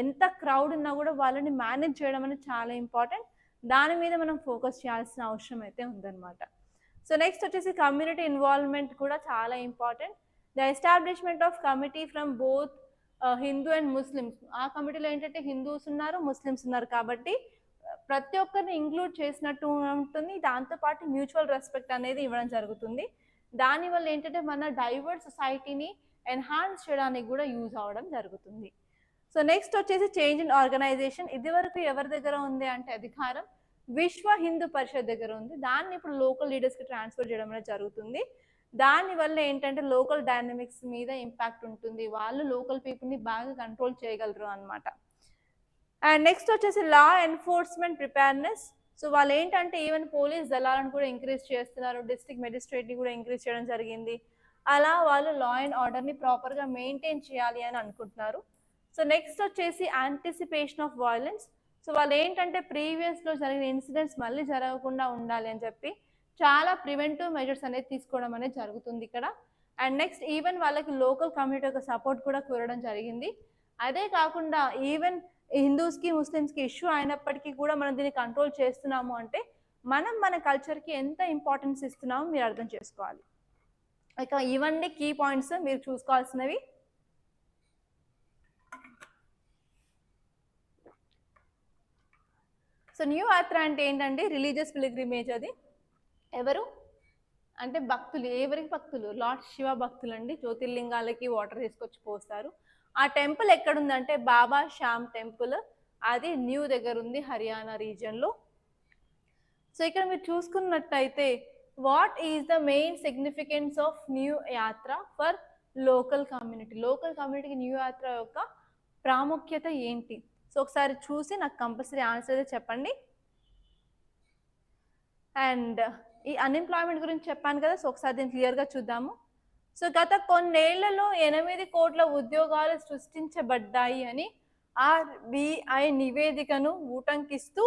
ఎంత క్రౌడ్ ఉన్నా కూడా వాళ్ళని మేనేజ్ చేయడం అనేది చాలా ఇంపార్టెంట్. దాని మీద మనం ఫోకస్ చేయాల్సిన అవసరం అయితే ఉందన్నమాట. సో నెక్స్ట్ వచ్చేసి కమ్యూనిటీ ఇన్వాల్వ్మెంట్ కూడా చాలా important. The establishment of committee from both Hindu and Muslims. ఆ కమిటీలో ఏంటంటే హిందూస్ ఉన్నారు, ముస్లిమ్స్ ఉన్నారు, కాబట్టి ప్రతి ఒక్కరిని ఇంక్లూడ్ చేసినట్టు ఉంటుంది. దాంతోపాటు మ్యూచువల్ రెస్పెక్ట్ అనేది ఇవ్వడం జరుగుతుంది. దానివల్ల ఏంటంటే మన డైవర్స్ సొసైటీని ఎన్హాన్స్ చేయడానికి కూడా యూజ్ అవ్వడం జరుగుతుంది. సో నెక్స్ట్ వచ్చేసి చేంజ్ ఇన్ ఆర్గనైజేషన్. ఇది వరకు ఎవరి దగ్గర ఉంది అంటే అధికారం విశ్వ హిందూ పరిషత్ దగ్గర ఉంది. దాన్ని ఇప్పుడు లోకల్ లీడర్స్కి ట్రాన్స్ఫర్ చేయడం అనేది జరుగుతుంది. దానివల్ల ఏంటంటే లోకల్ డైనమిక్స్ మీద ఇంపాక్ట్ ఉంటుంది. వాళ్ళు లోకల్ పీపుల్ని బాగా కంట్రోల్ చేయగలరు అనమాట. అండ్ నెక్స్ట్ వచ్చేసి లా ఎన్ఫోర్స్మెంట్ ప్రిపేర్నెస్. సో వాళ్ళు ఏంటంటే ఈవెన్ పోలీస్ దళాలను కూడా ఇంక్రీజ్ చేస్తున్నారు, డిస్ట్రిక్ట్ మెజిస్ట్రేట్ని కూడా ఇంక్రీజ్ చేయడం జరిగింది. అలా వాళ్ళు లా అండ్ ఆర్డర్ని ప్రాపర్గా మెయింటైన్ చేయాలి అని అనుకుంటున్నారు. సో నెక్స్ట్ వచ్చేసి యాంటిసిపేషన్ ఆఫ్ వైలెన్స్. సో వాళ్ళు ఏంటంటే ప్రీవియస్లో జరిగిన ఇన్సిడెంట్స్ మళ్ళీ జరగకుండా ఉండాలి అని చెప్పి చాలా ప్రివెంటివ్ మెజర్స్ అనేది తీసుకోవడం అనేది జరుగుతుంది ఇక్కడ. అండ్ నెక్స్ట్ ఈవెన్ వాళ్ళకి లోకల్ కమ్యూనిటీ యొక్క సపోర్ట్ కూడా కోరడం జరిగింది. అదే కాకుండా ఈవెన్ హిందూస్కి ముస్లిమ్స్కి ఇష్యూ అయినప్పటికీ కూడా మనం దీన్ని కంట్రోల్ చేస్తున్నాము అంటే మనం మన కల్చర్కి ఎంత ఇంపార్టెన్స్ ఇస్తున్నామో మీరు అర్థం చేసుకోవాలి. ఇక ఇవన్నీ కీ పాయింట్స్ మీరు చూసుకోవాల్సినవి. సో న్యూ యాత్ర అంటే ఏంటంటే రిలీజియస్ పిలిగ్రిమేజ్. అది ఎవరు అంటే భక్తులు. ఎవరికి భక్తులు? లార్డ్ శివ భక్తులు అండి. జ్యోతిర్లింగాలకి వాటర్ తీసుకొచ్చి పోస్తారు. ఆ టెంపుల్ ఎక్కడుందంటే బాబా శ్యామ్ టెంపుల్. అది న్యూ దగ్గర ఉంది, హర్యానా రీజియన్లో. సో ఇక్కడ మీరు చూసుకున్నట్టయితే what is the main significance of new యాత్ర ఫర్ లోకల్ కమ్యూనిటీ. లోకల్ కమ్యూనిటీకి న్యూ యాత్ర యొక్క ప్రాముఖ్యత ఏంటి? సో ఒకసారి చూసి నాకు కంపల్సరీ ఆన్సర్ అయితే చెప్పండి. అండ్ ఈ అన్ఎంప్లాయ్మెంట్ గురించి చెప్పాను కదా, సో ఒకసారి దీన్ని క్లియర్గా చూద్దాము. సో గత కొన్నేళ్లలో 8 కోట్ల ఉద్యోగాలు సృష్టించబడ్డాయి అని ఆర్బీఐ నివేదికను ఉటంకిస్తూ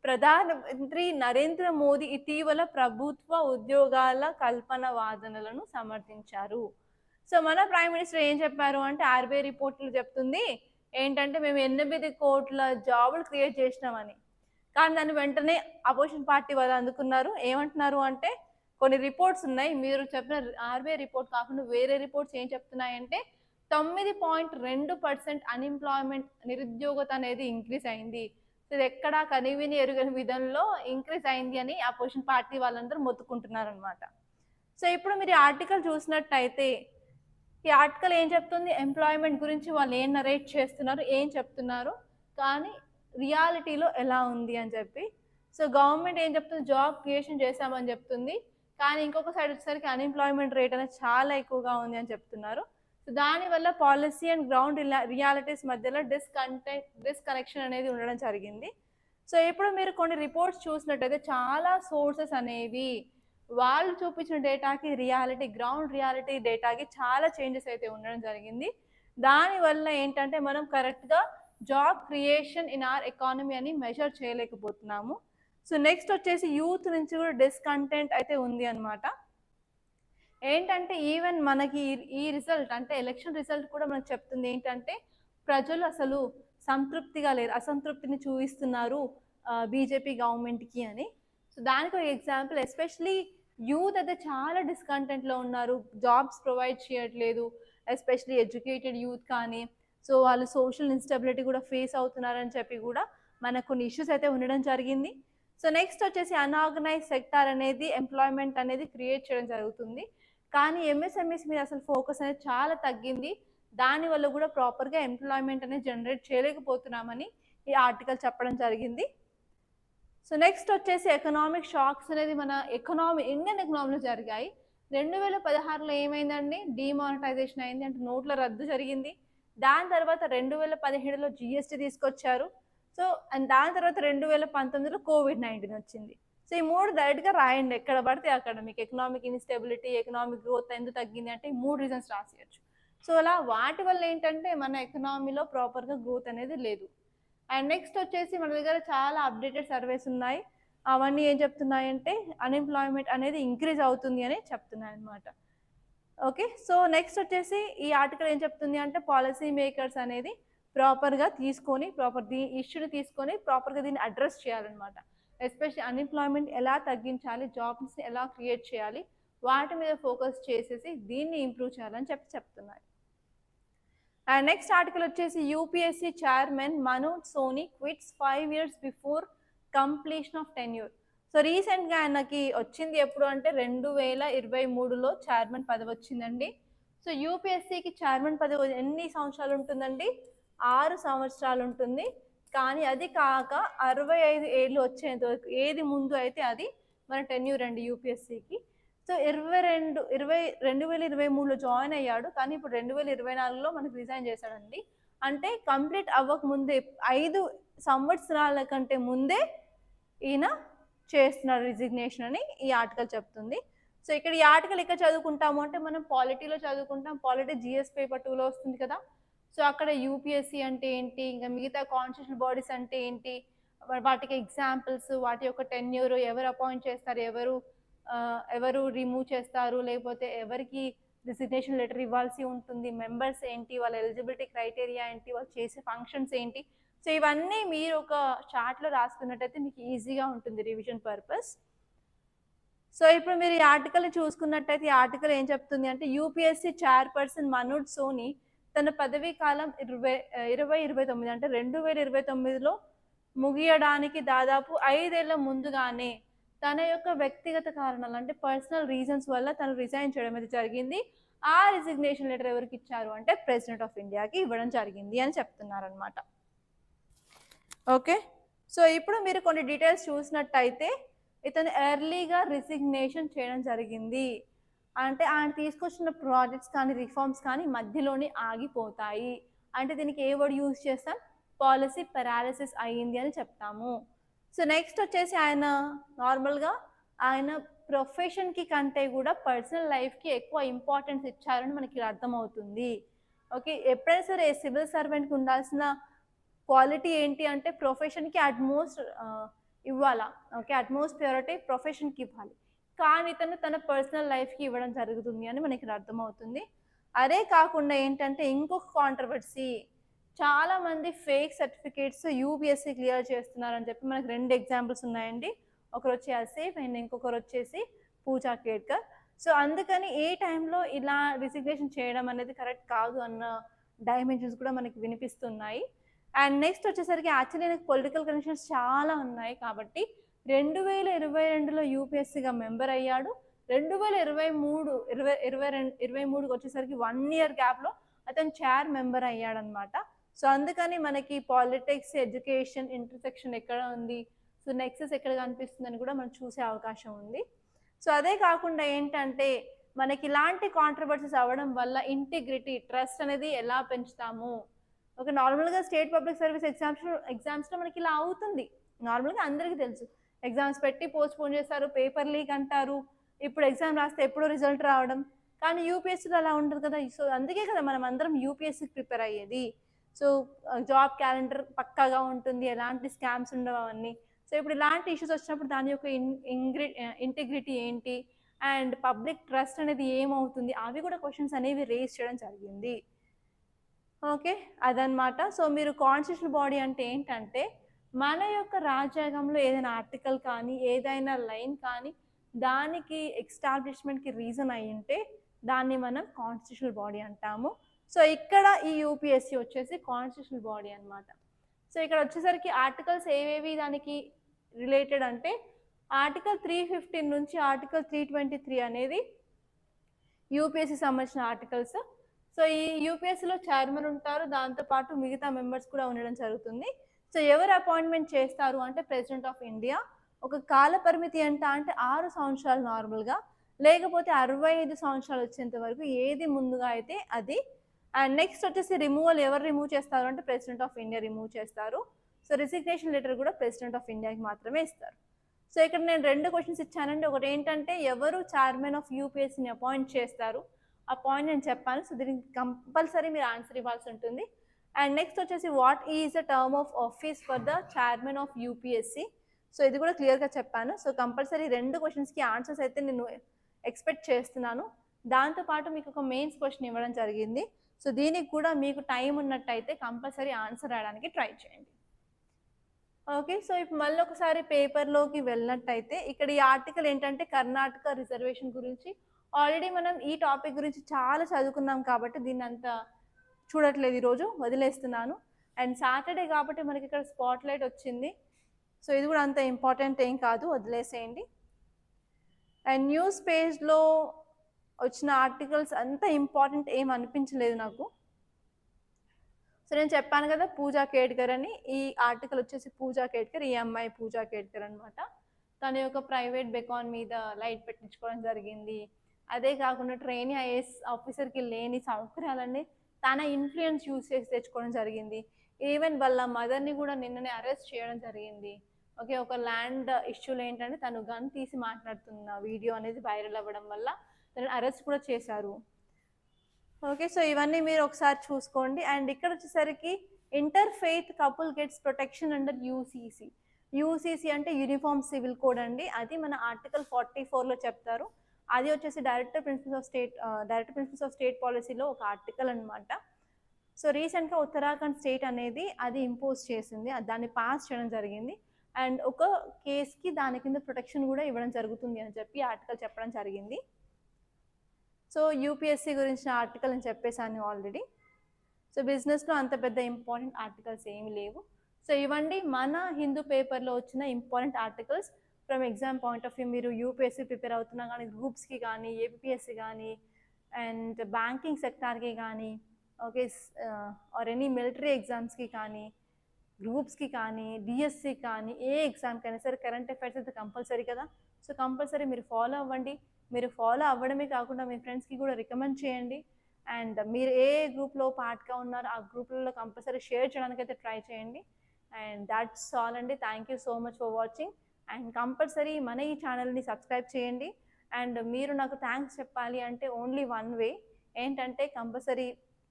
ప్రధానమంత్రి నరేంద్ర మోదీ ఇటీవల ప్రభుత్వ ఉద్యోగాల కల్పన వాదనలను సమర్థించారు. సో మన ప్రైమ్ మినిస్టర్ ఏం చెప్పారు అంటే ఆర్బీఐ రిపోర్ట్లు చెప్తుంది ఏంటంటే మేము 8 కోట్ల జాబులు క్రియేట్ చేసినామని. కానీ దాన్ని వెంటనే అపోజిషన్ పార్టీ వాళ్ళు అందుకున్నారు. ఏమంటున్నారు అంటే కొన్ని రిపోర్ట్స్ ఉన్నాయి, మీరు చెప్పిన ఆర్బీఐ రిపోర్ట్ కాకుండా వేరే రిపోర్ట్స్ ఏం చెప్తున్నాయంటే 9.2% అన్ఎంప్లాయ్మెంట్, నిరుద్యోగత అనేది ఇంక్రీజ్ అయింది. సో ఇది ఎక్కడా కనివిని ఎరుగని విధంలో ఇంక్రీజ్ అయింది అని అపోజిషన్ పార్టీ వాళ్ళందరూ మొత్తుకుంటున్నారు అనమాట. సో ఇప్పుడు మీరు ఆర్టికల్ చూసినట్టయితే ఈ ఆర్టికల్ ఏం చెప్తుంది? ఎంప్లాయ్మెంట్ గురించి వాళ్ళు ఏం నరేట్ చేస్తున్నారు, ఏం చెప్తున్నారు, కానీ రియాలిటీలో ఎలా ఉంది అని చెప్పి. సో గవర్నమెంట్ ఏం చెప్తుంది? జాబ్ క్రియేషన్ చేశామని చెప్తుంది, కానీ ఇంకొక సైడ్ వచ్చేసరికి అన్ఎంప్లాయ్మెంట్ రేట్ అనేది చాలా ఎక్కువగా ఉంది అని చెప్తున్నారు. సో దానివల్ల పాలసీ అండ్ గ్రౌండ్ రియాలిటీస్ మధ్యలో డిస్కనెక్షన్ అనేది ఉండడం జరిగింది. సో ఇప్పుడు మీరు కొన్ని రిపోర్ట్స్ చూసినట్టయితే చాలా సోర్సెస్ అనేవి వాళ్ళు చూపించిన డేటాకి రియాలిటీ, గ్రౌండ్ రియాలిటీ డేటాకి చాలా చేంజెస్ అయితే ఉండడం జరిగింది. దానివల్ల ఏంటంటే మనం కరెక్ట్గా job creation in our economy అని మెజర్ చేయలేకపోతున్నాము. సో నెక్స్ట్ వచ్చేసి యూత్ నుంచి కూడా డిస్కంటెంట్ అయితే ఉంది అనమాట. ఏంటంటే ఈవెన్ మనకి ఈ రిజల్ట్ అంటే ఎలక్షన్ రిజల్ట్ కూడా మనకు చెప్తుంది ఏంటంటే ప్రజలు అసలు సంతృప్తిగా లేరు, అసంతృప్తిని చూపిస్తున్నారు బీజేపీ గవర్నమెంట్కి అని. సో దానికి ఒక ఎగ్జాంపుల్ ఎస్పెషలీ యూత్ అయితే చాలా డిస్కంటెంట్లో ఉన్నారు, జాబ్స్ ప్రొవైడ్ చేయట్లేదు, ఎస్పెషలీ ఎడ్యుకేటెడ్ యూత్ కానీ. సో వాళ్ళు సోషల్ ఇన్స్టెబిలిటీ కూడా ఫేస్ అవుతున్నారని చెప్పి కూడా మనకు కొన్ని ఇష్యూస్ అయితే ఉండడం జరిగింది. సో నెక్స్ట్ వచ్చేసి అన్ఆర్గనైజ్ సెక్టార్ అనేది ఎంప్లాయ్మెంట్ అనేది క్రియేట్ చేయడం జరుగుతుంది, కానీ ఎంఎస్ఎంఈస్ మీద అసలు ఫోకస్ అనేది చాలా తగ్గింది. దానివల్ల కూడా ప్రాపర్గా ఎంప్లాయ్మెంట్ అనేది జనరేట్ చేయలేకపోతున్నామని ఈ ఆర్టికల్ చెప్పడం జరిగింది. సో నెక్స్ట్ వచ్చేసి ఎకనామిక్ షాక్స్ అనేది మన ఇండియన్ ఎకనామీలో జరిగాయి. 2016లో ఏమైందండి? డిమానిటైజేషన్ అయింది, అంటే నోట్ల రద్దు జరిగింది. దాని తర్వాత 2017లో జిఎస్టీ తీసుకొచ్చారు. సో అండ్ దాని తర్వాత 2019లో కోవిడ్-19 వచ్చింది. సో ఈ 3 డైరెక్ట్‌గా రాయండి ఎక్కడ పడితే అక్కడ. మీకు ఎకనామిక్ ఇన్‌స్టెబిలిటీ, ఎకనామిక్ గ్రోత్ ఎందుకు తగ్గింది అంటే ఈ 3 రీజన్స్ రాసేయొచ్చు. సో అలా వాటి వల్ల ఏంటంటే మన ఎకనామీలో ప్రాపర్‌గా గ్రోత్ అనేది లేదు. అండ్ నెక్స్ట్ వచ్చేసి మన దగ్గర చాలా అప్డేటెడ్ సర్వేస్ ఉన్నాయి. అవన్నీ ఏం చెప్తున్నాయంటే అన్‌ఎంప్లాయ్‌మెంట్ అనేది ఇంక్రీజ్ అవుతుంది అని చెప్తున్నాయన్నమాట. ఓకే. సో నెక్స్ట్ వచ్చేసి ఈ ఆర్టికల్ ఏం చెప్తుంది అంటే పాలసీ మేకర్స్ అనేది ప్రాపర్‌గా తీసుకొని ఇష్యూని తీసుకొని ప్రాపర్‌గా దీన్ని అడ్రెస్ చేయాలన్నమాట. ఎస్పెషల్లీ అన్‌ఎంప్లాయ్‌మెంట్ ఎలా తగ్గించాలి, జాబ్స్‌ని ఎలా క్రియేట్ చేయాలి, వాటి మీద ఫోకస్ చేసేసి దీన్ని ఇంప్రూవ్ చేయాలని చెప్తున్నారు. అండ్ నెక్స్ట్ ఆర్టికల్ వచ్చేసి UPSC chairman Manoj Soni quits 5 years before completion of tenure. So రీసెంట్గా ఆయనకి వచ్చింది ఎప్పుడు అంటే 2023లో చైర్మన్ పదవి వచ్చిందండి. సో యూపీఎస్సీకి చైర్మన్ పదవి ఎన్ని సంవత్సరాలు ఉంటుందండి? 6 సంవత్సరాలు ఉంటుంది. కానీ అది కాక 65 ఏళ్ళు వచ్చేంత వరకు ఏది ముందు అయితే అది మన టెన్యూర్ అండి యూపీఎస్సీకి. సో 2023లో జాయిన్ అయ్యాడు. కానీ ఇప్పుడు 2024లో మనకు రిజైన్ చేశాడండి. అంటే కంప్లీట్ అవ్వక ముందే 5 సంవత్సరాల కంటే ముందే ఈయన చేస్తున్నాడు రిజిగ్నేషన్ అని ఈ ఆర్టికల్ చెప్తుంది. సో ఇక్కడ ఈ ఆర్టికల్ ఇక్కడ చదువుకుంటాము అంటే మనం పాలిటీలో చదువుకుంటాం. పాలిటీ జిఎస్ పేపర్ 2లో వస్తుంది కదా. సో అక్కడ యూపీఎస్సీ అంటే ఏంటి, ఇంకా మిగతా కాన్స్టిట్యూషనల్ బాడీస్ అంటే ఏంటి, వాటికి ఎగ్జాంపుల్స్, వాటి యొక్క టెన్యూర్, ఎవరు అపాయింట్ చేస్తారు, ఎవరు రిమూవ్ చేస్తారు, లేకపోతే ఎవరికి రిజిగ్నేషన్ లెటర్ ఇవ్వాల్సి ఉంటుంది, మెంబర్స్ ఏంటి, వాళ్ళ ఎలిజిబిలిటీ క్రైటీరియా ఏంటి, వాళ్ళు చేసే ఫంక్షన్స్ ఏంటి. సో ఇవన్నీ మీరు ఒక చార్ట్లో రాసుకున్నట్టయితే మీకు ఈజీగా ఉంటుంది రివిజన్ పర్పస్. సో ఇప్పుడు మీరు ఈ ఆర్టికల్ని చూసుకున్నట్టయితే ఈ ఆర్టికల్ ఏం చెప్తుంది అంటే యూపీఎస్సీ చైర్పర్సన్ మనోజ్ సోని తన పదవీ కాలం 2029 అంటే 2029లో ముగియడానికి దాదాపు 5 ఏళ్ల ముందుగానే తన యొక్క వ్యక్తిగత కారణాలు అంటే పర్సనల్ రీజన్స్ వల్ల తను రిజైన్ చేయడం అయితే జరిగింది. ఆ రిజిగ్నేషన్ లెటర్ ఎవరికి ఇచ్చారు అంటే ప్రెసిడెంట్ ఆఫ్ ఇండియాకి ఇవ్వడం జరిగింది అని చెప్తున్నారనమాట. ఓకే. సో ఇప్పుడు మీరు కొన్ని డీటెయిల్స్ చూసినట్టయితే ఇతను ఎర్లీగా రిజిగ్నేషన్ చేయడం జరిగింది. అంటే ఆయన తీసుకొచ్చిన ప్రాజెక్ట్స్ కానీ రిఫార్మ్స్ కానీ మధ్యలోనే ఆగిపోతాయి. అంటే దీనికి ఏ వర్డ్ యూజ్ చేస్తాం? పాలసీ పెరాలిసిస్ అయ్యింది అని చెప్తాము. సో నెక్స్ట్ వచ్చేసి ఆయన నార్మల్గా ఆయన ప్రొఫెషన్కి కంటే కూడా పర్సనల్ లైఫ్కి ఎక్కువ ఇంపార్టెన్స్ ఇచ్చారని మనకి అర్థమవుతుంది. ఓకే. ఎప్పుడైనా సరే సివిల్ సర్వెంట్కి ఉండాల్సిన క్వాలిటీ ఏంటి అంటే ప్రొఫెషన్కి అట్మోస్ట్ ఇవ్వాలా. ఓకే. అట్మోస్ట్ ప్రియారిటీ ప్రొఫెషన్కి ఇవ్వాలి. కానీ ఇతను తన పర్సనల్ లైఫ్కి ఇవ్వడం జరుగుతుంది అని మనకి అర్థమవుతుంది. అదే కాకుండా ఏంటంటే ఇంకొక కాంట్రవర్సీ, చాలామంది ఫేక్ సర్టిఫికేట్స్ యూపీఎస్సీ క్లియర్ చేస్తున్నారని చెప్పి మనకు 2 ఎగ్జాంపుల్స్ ఉన్నాయండి. ఒకరు వచ్చి అసేఫ్ అండ్ ఇంకొకరు వచ్చేసి పూజా కేడ్కర్. సో అందుకని ఏ టైంలో ఇలా రిజిగ్నేషన్ చేయడం అనేది కరెక్ట్ కాదు అన్న డైమెన్షన్స్ కూడా మనకి వినిపిస్తున్నాయి. అండ్ నెక్స్ట్ వచ్చేసరికి యాక్చువల్లీ నాకు పొలిటికల్ కనెక్షన్స్ చాలా ఉన్నాయి కాబట్టి 2022లో యూపీఎస్సీగా మెంబర్ అయ్యాడు. 2023 వచ్చేసరికి 1 year గ్యాప్లో అతను చైర్ మెంబర్ అయ్యాడనమాట. సో అందుకని మనకి పాలిటిక్స్, ఎడ్యుకేషన్ ఇంటర్సెక్షన్ ఎక్కడ ఉంది, సో నెక్సెస్ ఎక్కడ కనిపిస్తుందని కూడా మనం చూసే అవకాశం ఉంది. సో అదే కాకుండా ఏంటంటే మనకి ఇలాంటి కాంట్రవర్సీస్ అవ్వడం వల్ల ఇంటిగ్రిటీ, ట్రస్ట్ అనేది ఎలా పెంచుతాము. ఒక నార్మల్గా స్టేట్ పబ్లిక్ సర్వీస్ ఎగ్జామ్స్లో మనకి ఇలా అవుతుంది. నార్మల్గా అందరికీ తెలుసు. ఎగ్జామ్స్ పెట్టి పోస్ట్పోన్ చేస్తారు, పేపర్ లీక్ అంటారు, ఇప్పుడు ఎగ్జామ్ రాస్తే ఎప్పుడో రిజల్ట్ రావడం. కానీ యూపీఎస్సీలో అలా ఉంటుంది కదా. సో అందుకే కదా మనం అందరం యూపీఎస్సీకి ప్రిపేర్ అయ్యేది. సో జాబ్ క్యాలెండర్ పక్కాగా ఉంటుంది, ఎలాంటి స్కామ్స్ ఉండవు అవన్నీ. సో ఇప్పుడు ఇలాంటి ఇష్యూస్ వచ్చినప్పుడు దాని యొక్క ఇంటిగ్రిటీ ఏంటి అండ్ పబ్లిక్ ట్రస్ట్ అనేది ఏమవుతుంది, అవి కూడా క్వశ్చన్స్ అనేవి రేస్ చేయడం జరిగింది. ఓకే, అదనమాట. సో మీరు కాన్స్టిట్యూషనల్ బాడీ అంటే ఏంటంటే మన యొక్క రాజ్యాంగంలో ఏదైనా ఆర్టికల్ కానీ ఏదైనా లైన్ కానీ దానికి ఎస్టాబ్లిష్మెంట్కి రీజన్ అయి ఉంటే దాన్ని మనం కాన్స్టిట్యూషనల్ బాడీ అంటాము. సో ఇక్కడ ఈ యూపీఎస్సీ వచ్చేసి కాన్స్టిట్యూషనల్ బాడీ అనమాట. సో ఇక్కడ వచ్చేసరికి ఆర్టికల్స్ ఏవేవి దానికి రిలేటెడ్ అంటే ఆర్టికల్ 315 నుంచి ఆర్టికల్ 323 అనేది యూపీఎస్సీ సంబంధించిన ఆర్టికల్స్. సో ఈ యూపీఎస్సీలో చైర్మన్ ఉంటారు, దాంతోపాటు మిగతా మెంబర్స్ కూడా ఉండడం జరుగుతుంది. సో ఎవరు అపాయింట్మెంట్ చేస్తారు అంటే ప్రెసిడెంట్ ఆఫ్ ఇండియా. ఒక కాల పరిమితి ఎంత అంటే 6 సంవత్సరాలు నార్మల్గా, లేకపోతే 65 సంవత్సరాలు వచ్చేంత వరకు ఏది ముందుగా అయితే అది. అండ్ నెక్స్ట్ వచ్చేసి రిమూవల్ ఎవరు రిమూవ్ చేస్తారు అంటే ప్రెసిడెంట్ ఆఫ్ ఇండియా రిమూవ్ చేస్తారు. సో రిజిగ్నేషన్ లెటర్ కూడా ప్రెసిడెంట్ ఆఫ్ ఇండియాకి మాత్రమే ఇస్తారు. సో ఇక్కడ నేను 2 క్వశ్చన్స్ ఇచ్చానండి. ఒకటి ఏంటంటే ఎవరు చైర్మన్ ఆఫ్ యూపీఎస్సీని అపాయింట్ చేస్తారు, ఆ పాయింట్ నేను చెప్పాను. సో దీనికి కంపల్సరీ మీరు ఆన్సర్ ఇవ్వాల్సి ఉంటుంది. అండ్ నెక్స్ట్ వచ్చేసి what is the term of office for the chairman of UPSC. So ఇది కూడా క్లియర్గా చెప్పాను. సో కంపల్సరీ 2 క్వశ్చన్స్కి ఆన్సర్స్ అయితే నేను ఎక్స్పెక్ట్ చేస్తున్నాను. దాంతోపాటు మీకు ఒక మెయిన్స్ క్వశ్చన్ ఇవ్వడం జరిగింది. సో దీనికి కూడా మీకు టైం ఉన్నట్టయితే కంపల్సరీ ఆన్సర్ రాయడానికి ట్రై చేయండి. ఓకే, సో ఇప్పుడు మళ్ళీ ఒకసారి పేపర్లోకి వెళ్ళినట్టయితే ఇక్కడ ఈ ఆర్టికల్ ఏంటంటే కర్ణాటక రిజర్వేషన్ గురించి. ఆల్రెడీ మనం ఈ టాపిక్ గురించి చాలా చదువుకున్నాం కాబట్టి దీన్ని అంత చూడట్లేదు, ఈరోజు వదిలేస్తున్నాను. అండ్ సాటర్డే కాబట్టి మనకి ఇక్కడ స్పాట్ లైట్ వచ్చింది. సో ఇది కూడా అంత ఇంపార్టెంట్ ఏం కాదు, వదిలేసేయండి. అండ్ న్యూస్ పేజ్లో వచ్చిన ఆర్టికల్స్ అంత ఇంపార్టెంట్ ఏం అనిపించలేదు నాకు. సో నేను చెప్పాను కదా పూజా కేడ్కర్ అని, ఈ ఆర్టికల్ వచ్చేసి పూజా కేడ్కర్, ఈ అమ్మాయి పూజా కేడ్కర్ అనమాట. తన యొక్క ప్రైవేట్ బెకాన్ మీద లైట్ పెట్టించుకోవడం జరిగింది. అదే కాకుండా ట్రైనీ ఐఏఎస్ ఆఫీసర్కి లేని సౌకర్యాలన్నీ తన ఇన్ఫ్లుయెన్స్ యూజ్ చేసి తెచ్చుకోవడం జరిగింది. ఈవెన్ వాళ్ళ మదర్ని కూడా నిన్ననే అరెస్ట్ చేయడం జరిగింది. ఓకే, ఒక ల్యాండ్ ఇష్యూలో ఏంటంటే తను గన్ తీసి మాట్లాడుతున్న వీడియో అనేది వైరల్ అవ్వడం వల్ల తను అరెస్ట్ కూడా చేశారు. ఓకే, సో ఇవన్నీ మీరు ఒకసారి చూసుకోండి. అండ్ ఇక్కడ వచ్చేసరికి inter faith couple gets protection under UCC. UCC అంటే యూనిఫామ్ సివిల్ కోడ్ అండి. అది మన ఆర్టికల్ 44లో చెప్తారు. అది వచ్చేసి డైరెక్టర్ ప్రిన్సిపల్స్ ఆఫ్ స్టేట్ పాలసీలో ఒక ఆర్టికల్ అనమాట. సో రీసెంట్గా ఉత్తరాఖండ్ స్టేట్ అనేది అది ఇంపోజ్ చేసింది, దాన్ని పాస్ చేయడం జరిగింది. అండ్ ఒక కేసుకి దాని కింద ప్రొటెక్షన్ కూడా ఇవ్వడం జరుగుతుంది అని చెప్పి ఆర్టికల్ చెప్పడం జరిగింది. సో యూపీఎస్సీ గురించిన ఆర్టికల్ అని చెప్పేసాను ఆల్రెడీ. సో బిజినెస్లో అంత పెద్ద ఇంపార్టెంట్ ఆర్టికల్స్ ఏమి లేవు. సో ఇవ్వండి మన హిందూ పేపర్లో వచ్చిన important articles from exam point of view. మీరు యూపీఎస్సీ ప్రిపేర్ అవుతున్నా కానీ, గ్రూప్స్కి కానీ, ఏపీఎస్సీ కానీ, అండ్ బ్యాంకింగ్ సెక్టార్కి కానీ, ఓకే, ఆర్ ఎనీ మిలిటరీ ఎగ్జామ్స్కి కానీ, గ్రూప్స్కి కానీ, డిఎస్సి కానీ, ఏ ఎగ్జామ్కైనా సరే కరెంట్ అఫైర్స్ అయితే కంపల్సరీ కదా. సో కంపల్సరీ మీరు ఫాలో అవ్వండి. మీరు ఫాలో అవ్వడమే కాకుండా మీ ఫ్రెండ్స్కి కూడా రికమెండ్ చేయండి. అండ్ మీరు ఏ గ్రూప్లో పార్ట్గా ఉన్నారో ఆ గ్రూప్లలో కంపల్సరీ షేర్ చేయడానికి అయితే ట్రై చేయండి. అండ్ దాట్స్ ఆల్ అండి. Thank you so much for watching. And compulsory మన ఈ ఛానల్ని సబ్స్క్రైబ్ చేయండి. అండ్ మీరు నాకు థ్యాంక్స్ చెప్పాలి అంటే ఓన్లీ వన్ వే, ఏంటంటే కంపల్సరీ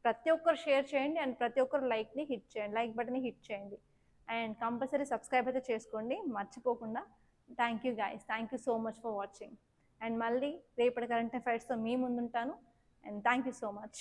ప్రతి ఒక్కరు షేర్ చేయండి అండ్ ప్రతి ఒక్కరు లైక్ బటన్ని హిట్ చేయండి. అండ్ కంపల్సరీ సబ్స్క్రైబ్ అయితే చేసుకోండి మర్చిపోకుండా. Thank you guys, thank you so much for watching. And మళ్ళీ రేపటి కరెంట్ అఫైర్స్తో మీ ముందుంటాను. And thank you so much.